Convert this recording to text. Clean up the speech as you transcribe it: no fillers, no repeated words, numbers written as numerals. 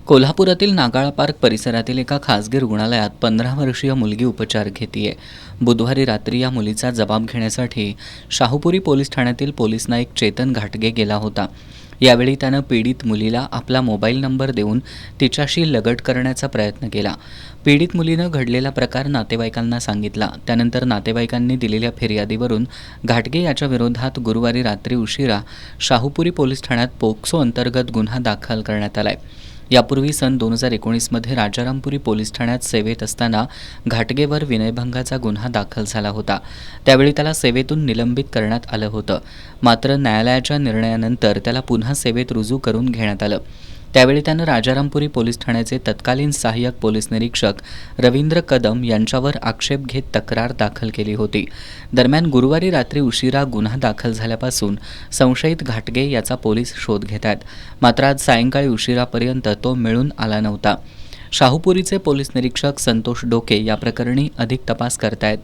कोल्हापुरातील नागाळा पार्क परिसरातील एका खासगी रुग्णालयात 15 वर्षीय मुलगी उपचार घेतेय. बुधवारी रात्री या मुलीचा जबाब घेण्यासाठी शाहूपुरी पोलीस ठाण्यातील पोलीस नाईक चेतन घाटगे गेला होता. यावेळी त्यानं पीडित मुलीला आपला मोबाईल नंबर देऊन तिच्याशी लगट करण्याचा प्रयत्न केला. पीडित मुलीनं घडलेला प्रकार नातेवाईकांना सांगितला. त्यानंतर नातेवाईकांनी दिलेल्या फिर्यादीवरून घाटगे याच्या विरोधात गुरुवारी रात्री उशिरा शाहूपुरी पोलीस ठाण्यात पोक्सो अंतर्गत गुन्हा दाखल करण्यात आलाय. यापूर्वी सन 2019मध्ये राजारामपुरी पोलीस ठाण्यात सेवेत असताना घाटगेवर विनयभंगाचा गुन्हा दाखल झाला होता. त्यावेळी त्याला सेवेतून निलंबित करण्यात आलं होतं. मात्र न्यायालयाच्या निर्णयानंतर त्याला पुन्हा सेवेत रुजू करून घेण्यात आलं. त्यावेळी त्यानं राजारामपुरी पोलीस ठाण्याचे तत्कालीन सहाय्यक पोलीस निरीक्षक रवींद्र कदम यांच्यावर आक्षेप घेत तक्रार दाखल केली होती. दरम्यान गुरुवारी रात्री उशिरा गुन्हा दाखल झाल्यापासून संशयित घाटगे याचा पोलीस शोध घेत आहेत. मात्र आज सायंकाळी उशिरापर्यंत तो मिळून आला नव्हता. शाहूपुरीचे पोलीस निरीक्षक संतोष डोके या प्रकरणी अधिक तपास करतायत.